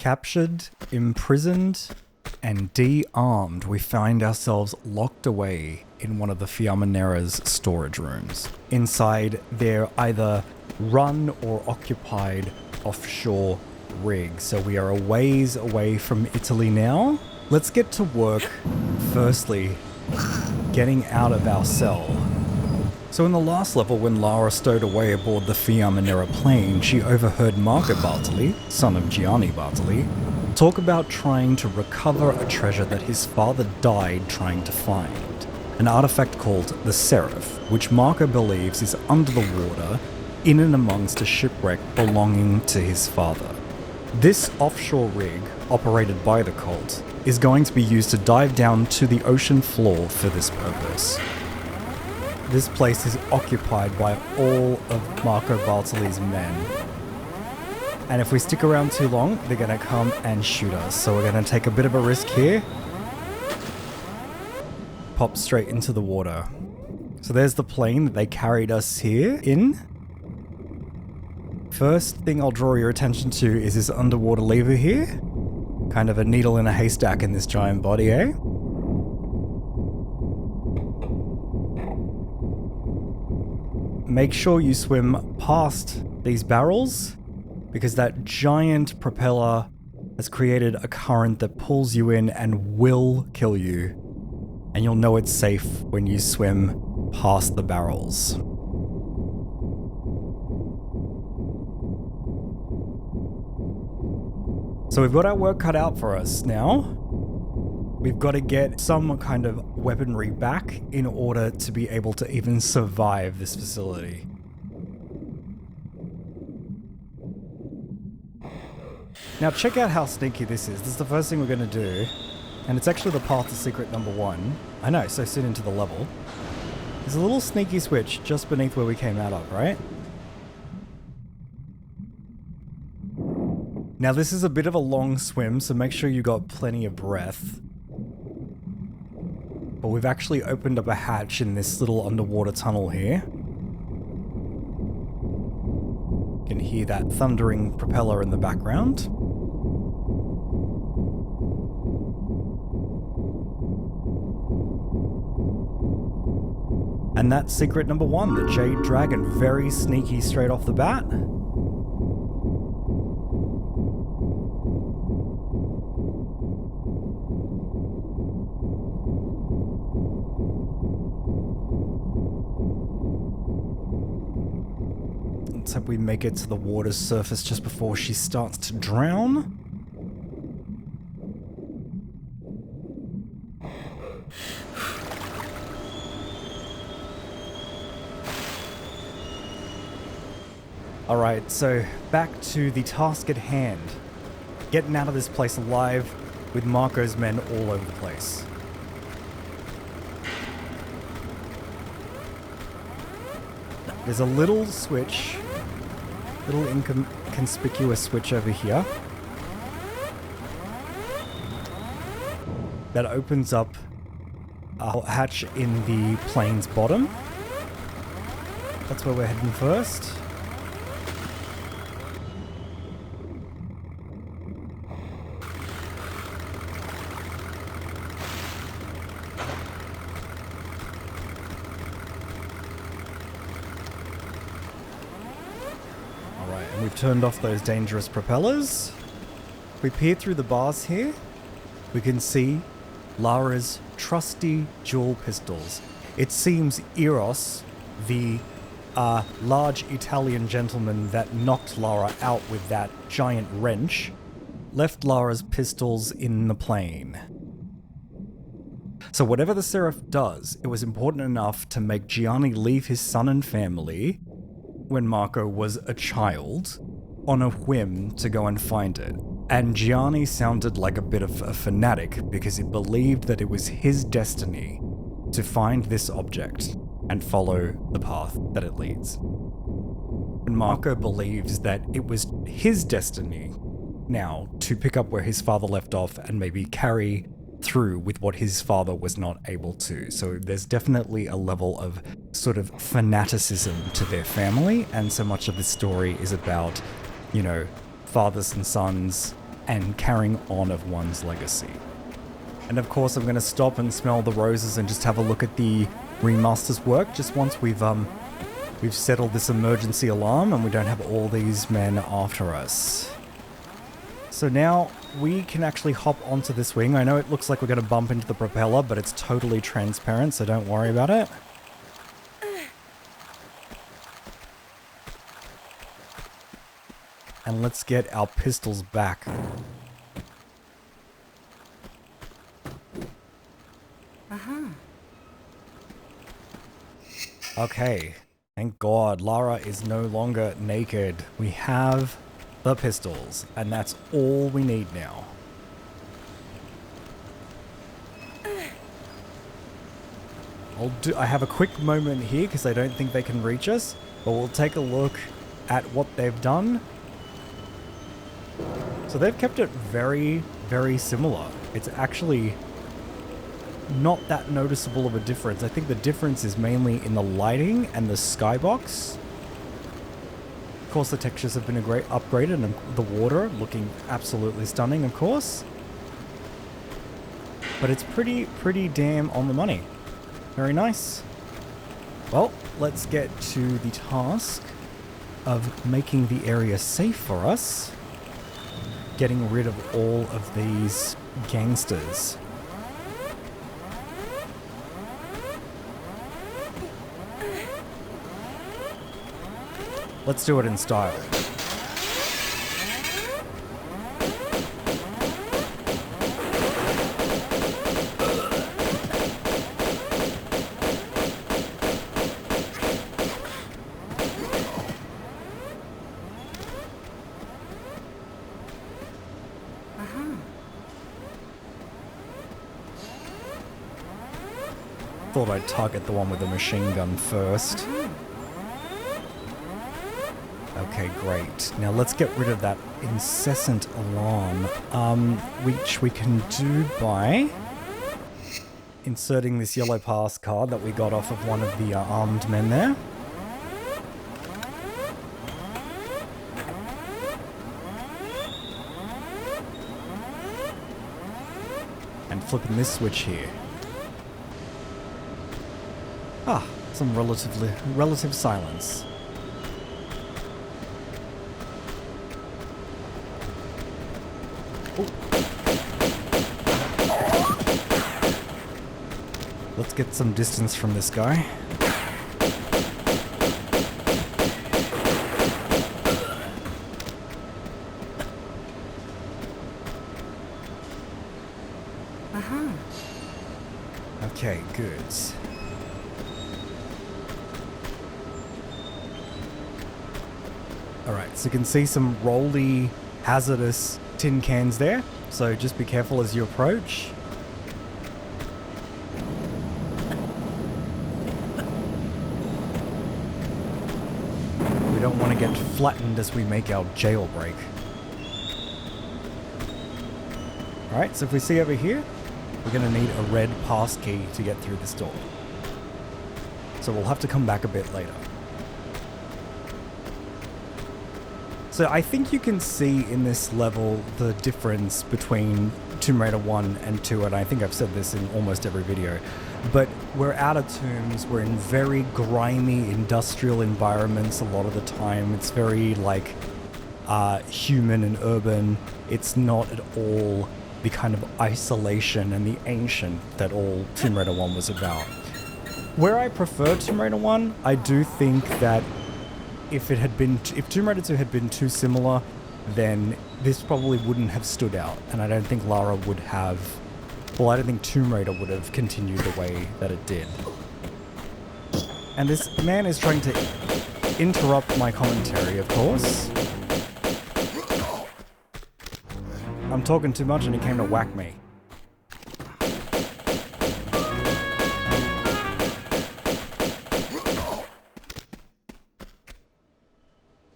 Captured, imprisoned, and de-armed, we find ourselves locked away in one of the Fiamma Nera's storage rooms. Inside, they're either run or occupied offshore rig, so we are a ways away from Italy now. Let's get to work, firstly, getting out of our cell. So in the last level, when Lara stowed away aboard the Fiamma Nera plane, she overheard Marco Bartoli, son of Gianni Bartoli, talk about trying to recover a treasure that his father died trying to find. An artifact called the Seraph, which Marco believes is under the water, in and amongst a shipwreck belonging to his father. This offshore rig, operated by the cult, is going to be used to dive down to the ocean floor for this purpose. This place is occupied by all of Marco Bartoli's men. And if we stick around too long, they're going to come and shoot us. So we're going to take a bit of a risk here. Pop straight into the water. So there's the plane that they carried us here in. First thing I'll draw your attention to is this underwater lever here. Kind of a needle in a haystack in this giant body, eh? Make sure you swim past these barrels, because that giant propeller has created a current that pulls you in and will kill you. And you'll know it's safe when you swim past the barrels. So we've got our work cut out for us now. We've got to get some kind of weaponry back in order to be able to even survive this facility. Now check out how sneaky this is. This is the first thing we're going to do. And it's actually the path to secret number 1. I know, so soon into the level. There's a little sneaky switch just beneath where we came out of, right? Now this is a bit of a long swim, so make sure you got plenty of breath. But we've actually opened up a hatch in this little underwater tunnel here. You can hear that thundering propeller in the background. And that's secret number 1, the Jade Dragon. Very sneaky straight off the bat. Let's hope we make it to the water's surface just before she starts to drown. Alright, so back to the task at hand. Getting out of this place alive with Marco's men all over the place. There's a little switch, little inconspicuous switch over here that opens up a hatch in the plane's bottom. That's where we're heading first. We've turned off those dangerous propellers. We peer through the bars here. We can see Lara's trusty dual pistols. It seems Eros, the large Italian gentleman that knocked Lara out with that giant wrench, left Lara's pistols in the plane. So whatever the Seraph does, it was important enough to make Gianni leave his son and family when Marco was a child on a whim to go and find it. And Gianni sounded like a bit of a fanatic because he believed that it was his destiny to find this object and follow the path that it leads. And Marco believes that it was his destiny now to pick up where his father left off and maybe carry through with what his father was not able to. So there's definitely a level of sort of fanaticism to their family, and so much of the story is about, you know, fathers and sons and carrying on of one's legacy. And of course, I'm going to stop and smell the roses and just have a look at the Remaster's work, just once we've settled this emergency alarm and we don't have all these men after us. So now we can actually hop onto this wing. I know it looks like we're going to bump into the propeller, but it's totally transparent, so don't worry about it. And let's get our pistols back. Okay, thank God, Lara is no longer naked. We have the pistols, and that's all we need now. I have a quick moment here because I don't think they can reach us, but we'll take a look at what they've done. So they've kept it very, very similar. It's actually not that noticeable of a difference. I think the difference is mainly in the lighting and the skybox. Of course, the textures have been upgraded, and the water looking absolutely stunning, of course. But it's pretty damn on the money. Very nice. Well, let's get to the task of making the area safe for us. Getting rid of all of these gangsters. Let's do it in style. Thought I'd target the one with the machine gun first. Okay, great. Now let's get rid of that incessant alarm, which we can do by inserting this yellow pass card that we got off of one of the armed men there. And flipping this switch here. Ah, some relative silence. Let's get some distance from this guy. Okay, good. Alright, so you can see some rolly, hazardous tin cans there, so just be careful as you approach. We don't want to get flattened as we make our jailbreak. Alright, so if we see over here, we're going to need a red pass key to get through this door. So we'll have to come back a bit later. So I think you can see in this level the difference between Tomb Raider 1 and 2, and I think I've said this in almost every video, but we're out of tombs, we're in very grimy industrial environments a lot of the time. It's very like human and urban. It's not at all the kind of isolation and the ancient that all Tomb Raider 1 was about. Where I prefer Tomb Raider 1, I do think that if Tomb Raider 2 had been too similar, then this probably wouldn't have stood out, and I don't think Lara would have, well, I don't think Tomb Raider would have continued the way that it did. And this man is trying to interrupt my commentary, of course. I'm talking too much and he came to whack me.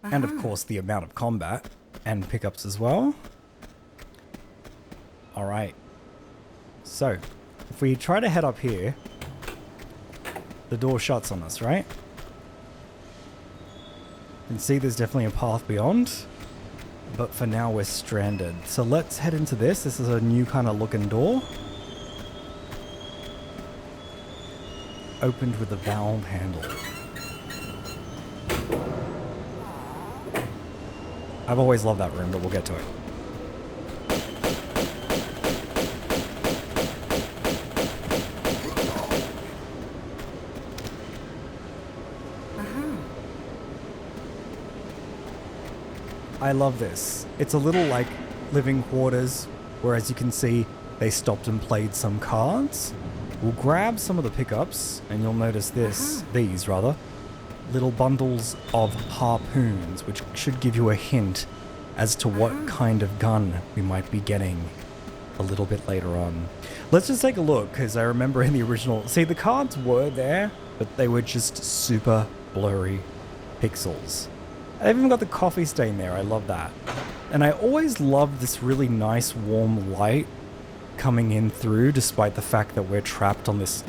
And of course the amount of combat and pickups as well. Alright. So, if we try to head up here, the door shuts on us, right? You can see there's definitely a path beyond. but for now we're stranded. So let's head into this. This is a new kind of looking door. Opened with a valve handle. I've always loved that room, but we'll get to it. I love this. It's a little like living quarters, where as you can see, they stopped and played some cards. We'll grab some of the pickups, and you'll notice these little bundles of harpoons, which should give you a hint as to what kind of gun we might be getting a little bit later on. Let's just take a look, because I remember in the original, see, the cards were there, but they were just super blurry pixels. I've even got the coffee stain there. I love that. And I always love this really nice warm light coming in through, despite the fact that we're trapped on this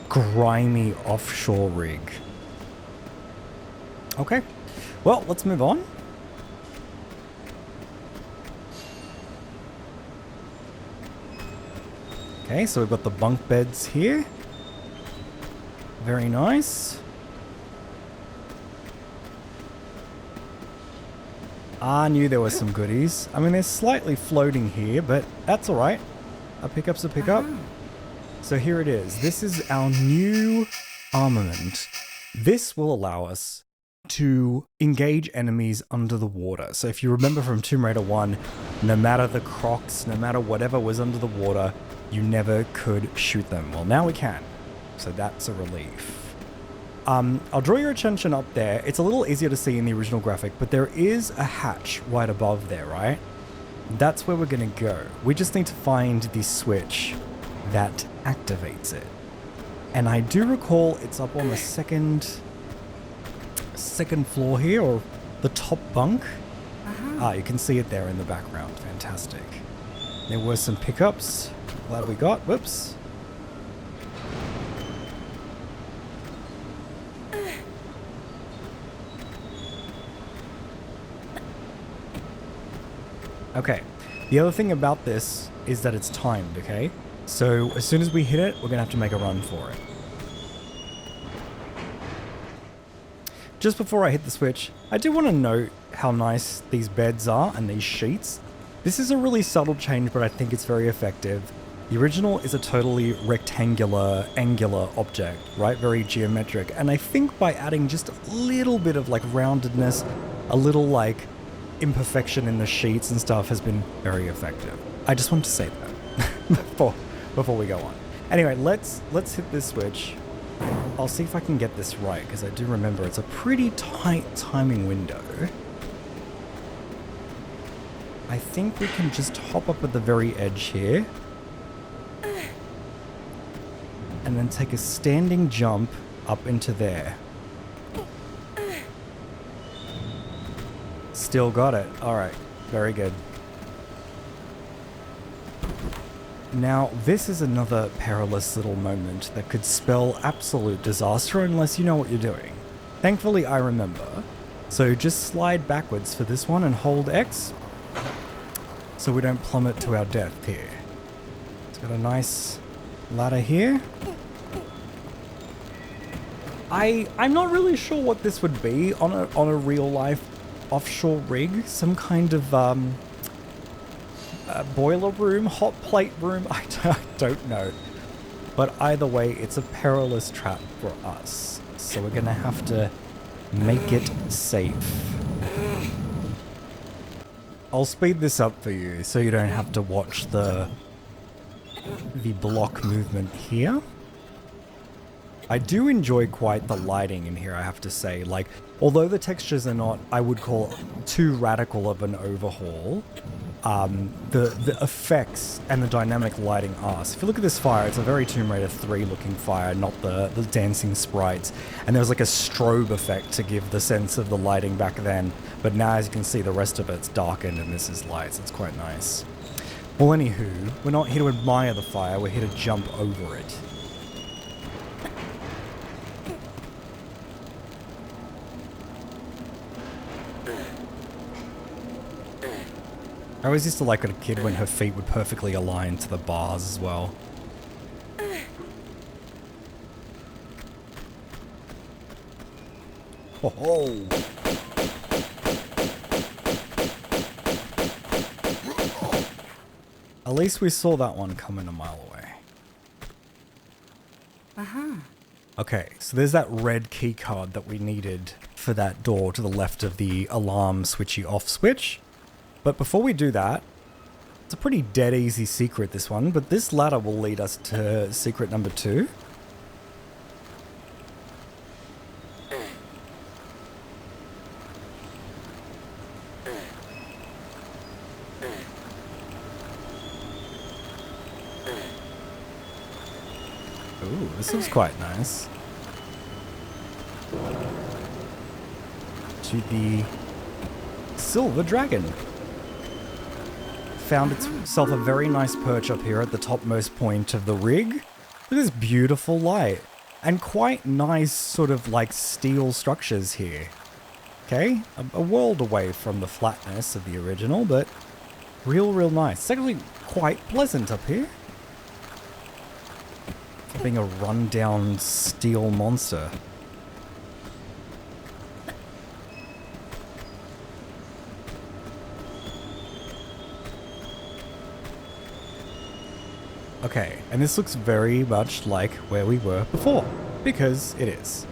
grimy offshore rig. Okay, well, let's move on. Okay, so we've got the bunk beds here. Very nice. I knew there were some goodies. I mean, they're slightly floating here, but that's all right. A pickup's a pickup. So here it is. This is our new armament. This will allow us to engage enemies under the water. So if you remember from Tomb Raider 1, no matter the crocs, no matter whatever was under the water, you never could shoot them. Well, now we can. So that's a relief. I'll draw your attention up there. It's a little easier to see in the original graphic, but there is a hatch right above there, right? That's where we're going to go. We just need to find the switch that activates it. And I do recall it's up on the second floor here, or the top bunk. You can see it there in the background. Fantastic. There were some pickups. Glad we got. Whoops. Okay, the other thing about this is that it's timed, okay? So as soon as we hit it, we're gonna have to make a run for it. Just before I hit the switch, I do want to note how nice these beds are and these sheets. This is a really subtle change, but I think it's very effective. The original is a totally rectangular, angular object, right? Very geometric. And I think by adding just a little bit of like roundedness, a little like imperfection in the sheets and stuff has been very effective. I just wanted to say that before we go on. Anyway, let's hit this switch. I'll see if I can get this right, because I do remember it's a pretty tight timing window. I think we can just hop up at the very edge here. And then take a standing jump up into there. Still got it. Alright, very good. Now, this is another perilous little moment that could spell absolute disaster unless you know what you're doing. Thankfully, I remember. So just slide backwards for this one and hold X so we don't plummet to our death here. It's got a nice ladder here. I'm not really sure what this would be on a real life offshore rig. Some kind of boiler room, hot plate room. I don't know. But either way, it's a perilous trap for us. So we're gonna have to make it safe. I'll speed this up for you so you don't have to watch the block movement here. I do enjoy quite the lighting in here, I have to say. Like, although the textures are not, I would call, too radical of an overhaul, the effects and the dynamic lighting are. So if you look at this fire, it's a very Tomb Raider 3 looking fire, not the dancing sprites. And there's like a strobe effect to give the sense of the lighting back then. But now, as you can see, the rest of it's darkened and this is light, so it's quite nice. Well, anywho, we're not here to admire the fire, we're here to jump over it. I always used to like a kid when her feet would perfectly align to the bars as well. Oh. At least we saw that one coming a mile away. Okay, so there's that red key card that we needed for that door to the left of the alarm switchy off switch. But before we do that, it's a pretty dead easy secret, this one, but this ladder will lead us to secret number 2. Ooh, this looks quite nice. To the Silver Dragon. Found itself a very nice perch up here at the topmost point of the rig. Look at this beautiful light. And quite nice sort of like steel structures here. Okay, a world away from the flatness of the original, but real nice. It's actually quite pleasant up here. For being a rundown steel monster. Okay, and this looks very much like where we were before, because it is.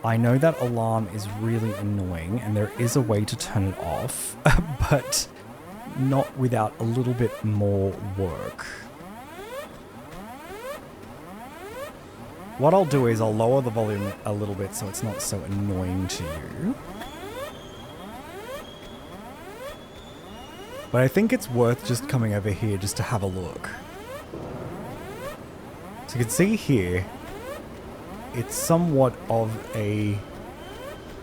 I know that alarm is really annoying and there is a way to turn it off, but not without a little bit more work. What I'll do is I'll lower the volume a little bit so it's not so annoying to you. But I think it's worth just coming over here just to have a look. So you can see here, it's somewhat of a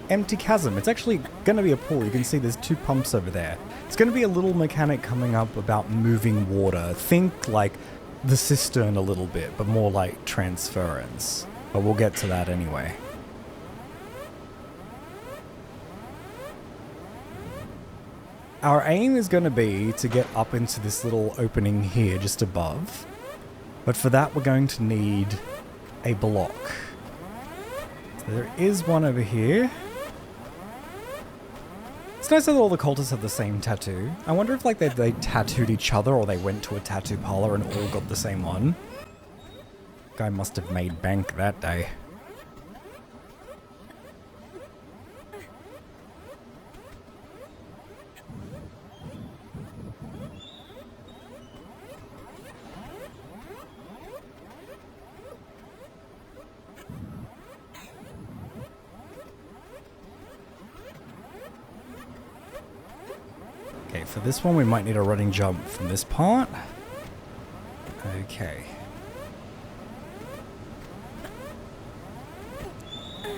empty chasm. It's actually going to be a pool. You can see there's 2 pumps over there. It's going to be a little mechanic coming up about moving water. Think like the cistern a little bit, but more like transference. But we'll get to that anyway. Our aim is going to be to get up into this little opening here just above. But for that, we're going to need a block. There is one over here. It's nice that all the cultists have the same tattoo. I wonder if like they tattooed each other or they went to a tattoo parlor and all got the same one. Guy must have made bank that day. Okay, for this one we might need a running jump from this part. Okay.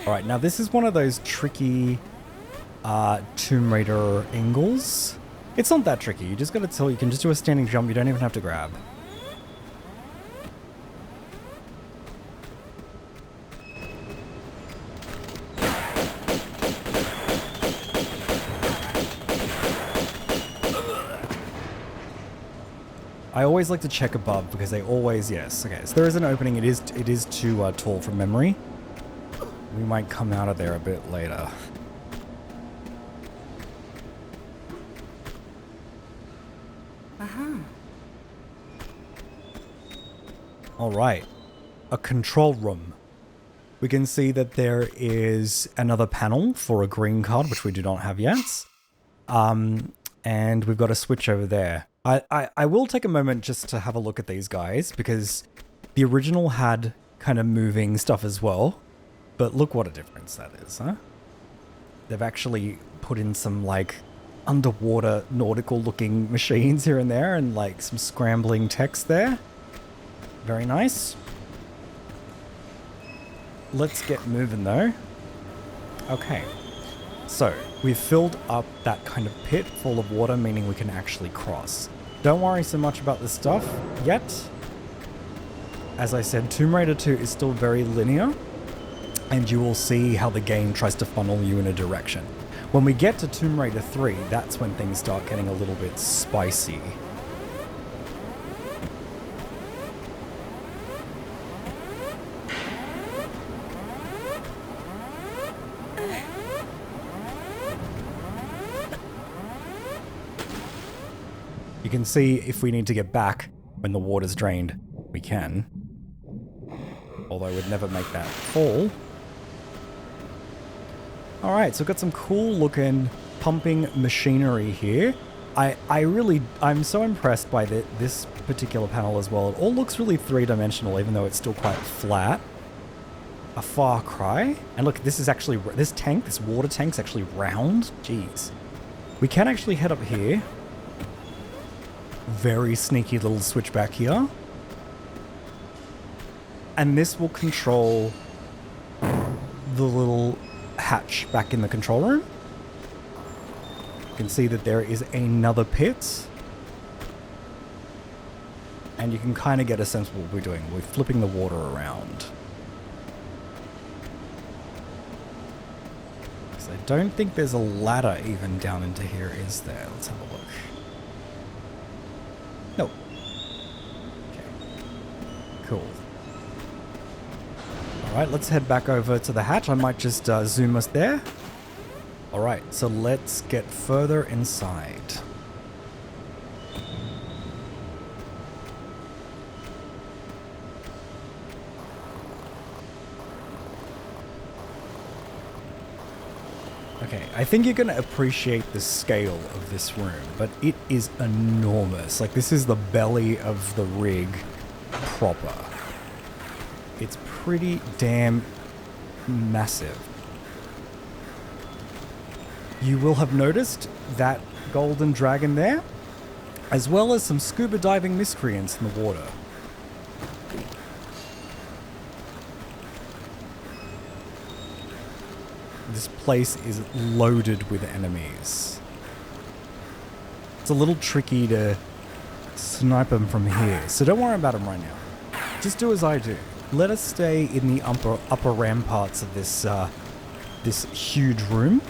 Alright, now this is one of those tricky Tomb Raider angles. It's not that tricky, you just gotta tell, you can just do a standing jump, you don't even have to grab. I always like to check above because they always, yes. Okay, so there is an opening. It is too tall from memory. We might come out of there a bit later. Alright. A control room. We can see that there is another panel for a green card, which we do not have yet. And we've got a switch over there. I will take a moment just to have a look at these guys, because the original had kind of moving stuff as well. But look what a difference that is, huh? They've actually put in some, like, underwater nautical looking machines here and there, and like some scrambling text there. Very nice. Let's get moving though. Okay, so we've filled up that kind of pit full of water, meaning we can actually cross. Don't worry so much about this stuff yet. As I said, Tomb Raider 2 is still very linear, and you will see how the game tries to funnel you in a direction. When we get to Tomb Raider 3, that's when things start getting a little bit spicy. You can see if we need to get back when the water's drained, we can. Although we'd never make that fall. Alright, so we've got some cool looking pumping machinery here. I'm so impressed by this particular panel as well. It all looks really three-dimensional, even though it's still quite flat. A far cry. And look, this is actually, this water tank's actually round. Jeez. We can actually head up here. Very sneaky little switchback here. And this will control the little hatch back in the control room. You can see that there is another pit. And you can kind of get a sense of what we're doing. We're flipping the water around. So I don't think there's a ladder even down into here, is there? Let's have a look. Nope. Okay. Cool. Alright, let's head back over to the hatch. I might just zoom us there. Alright, so let's get further inside. Okay, I think you're going to appreciate the scale of this room, but it is enormous. Like, this is the belly of the rig proper. It's pretty damn massive. You will have noticed that golden dragon there, as well as some scuba diving miscreants in the water. This place is loaded with enemies. It's a little tricky to snipe them from here, so don't worry about them right now. Just do as I do. Let us stay in the upper ramparts of this this huge room.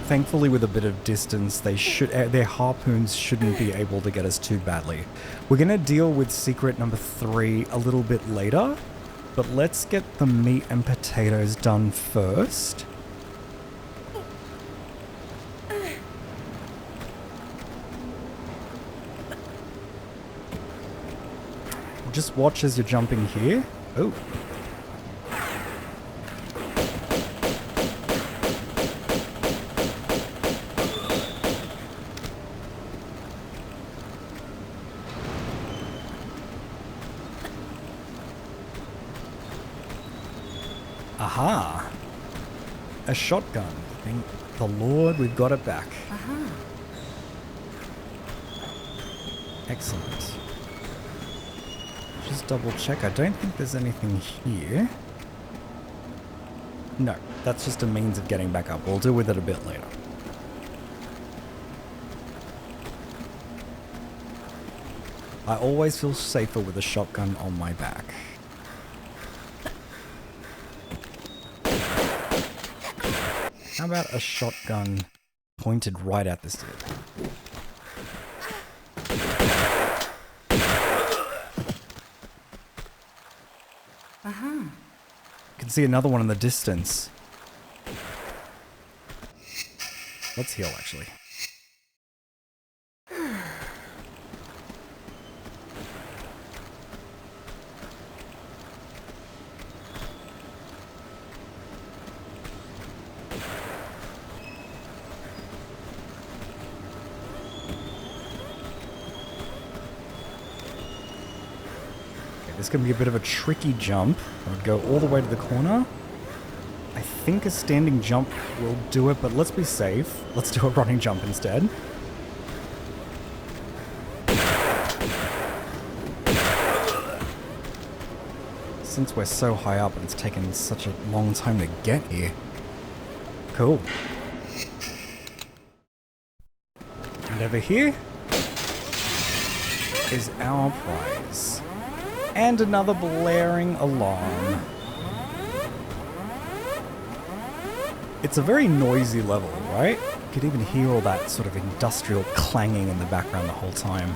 Thankfully, with a bit of distance, their harpoons shouldn't be able to get us too badly. We're going to deal with secret number 3 a little bit later, but let's get the meat and potatoes done first. Just watch as you're jumping here. Oh. Aha! A shotgun. Thank the Lord, we've got it back. Aha. Excellent. Just double check. I don't think there's anything here. No, that's just a means of getting back up. We'll deal with it a bit later. I always feel safer with a shotgun on my back. How about a shotgun pointed right at this dude? You can see another one in the distance. Let's heal, actually. This is going to be a bit of a tricky jump. I would go all the way to the corner. I think a standing jump will do it, but let's be safe. Let's do a running jump instead. Since we're so high up and it's taken such a long time to get here. Cool. And over here is our prize. And another blaring alarm. It's a very noisy level, right? You could even hear all that sort of industrial clanging in the background the whole time.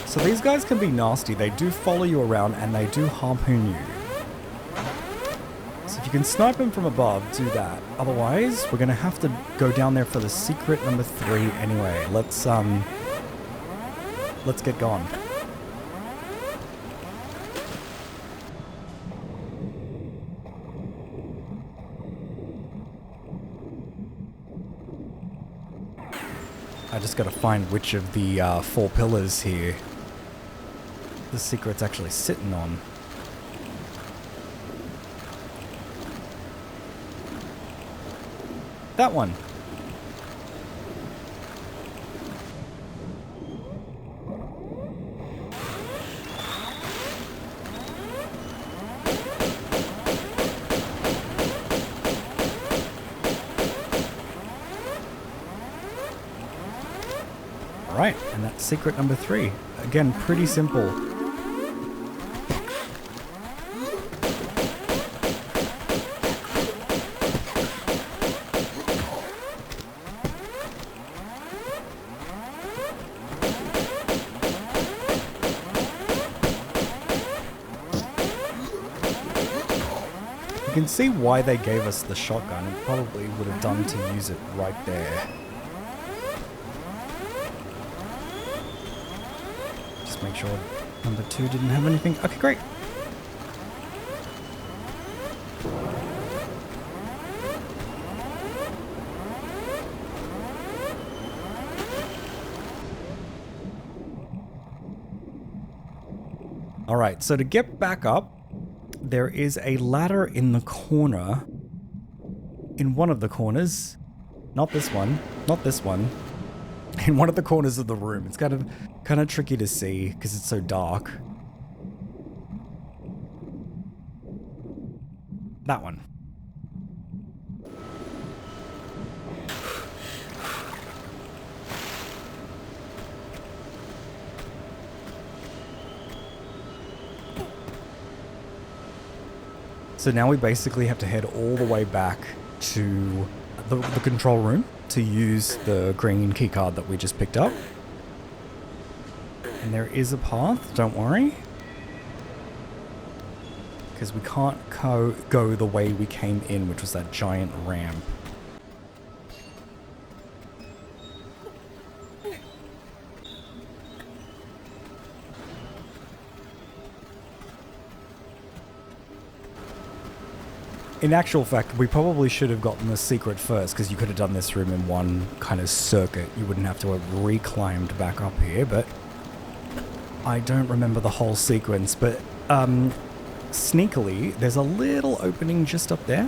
So these guys can be nasty. They do follow you around and they do harpoon you. So if you can snipe them from above, do that. Otherwise, we're going to have to go down there for the secret number 3 anyway. Let's get going. I just gotta find which of the 4 pillars here the secret's actually sitting on. That one. Right, and that's secret number 3. Again, pretty simple. You can see why they gave us the shotgun. It probably would have done to use it right there. Make sure number 2 didn't have anything. Okay, great. Alright, so to get back up, there is a ladder in the corner. In one of the corners. Not this one. Not this one. In one of the corners of the room. It's kind of tricky to see because it's so dark. That one. So now we basically have to head all the way back to the control room to use the green keycard that we just picked up. And there is a path, don't worry. Because we can't go the way we came in, which was that giant ramp. In actual fact, we probably should have gotten the secret first, because you could have done this room in one kind of circuit. You wouldn't have to have reclimbed back up here, but I don't remember the whole sequence. But sneakily, there's a little opening just up there.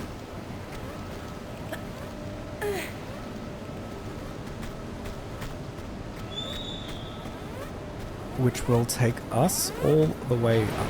Which will take us all the way up.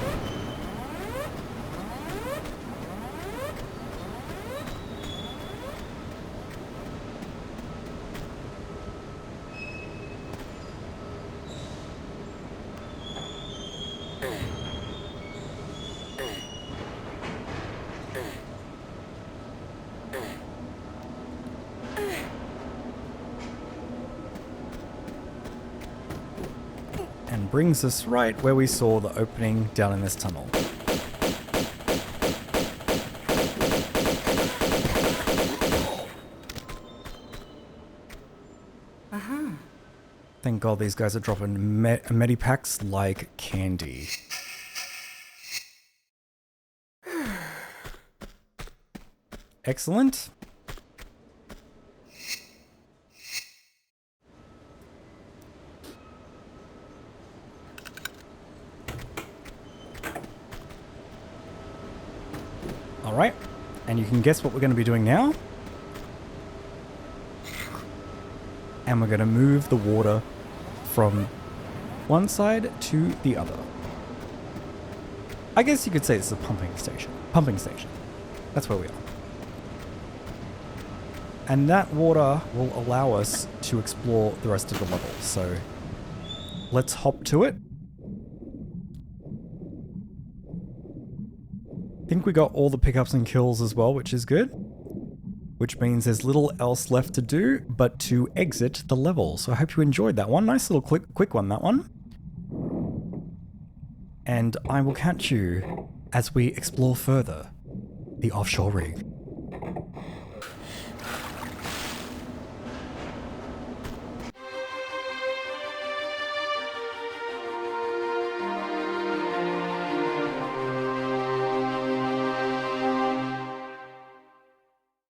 Brings us right where we saw the opening down in this tunnel. Thank God these guys are dropping medipacks like candy. Excellent. Alright, and you can guess what we're going to be doing now. And we're going to move the water from one side to the other. I guess you could say it's a pumping station. Pumping station. That's where we are. And that water will allow us to explore the rest of the level. So let's hop to it. I think we got all the pickups and kills as well, which is good. Which means there's little else left to do but to exit the level. So I hope you enjoyed that one. Nice little quick one, that one. And I will catch you as we explore further the Offshore Rig.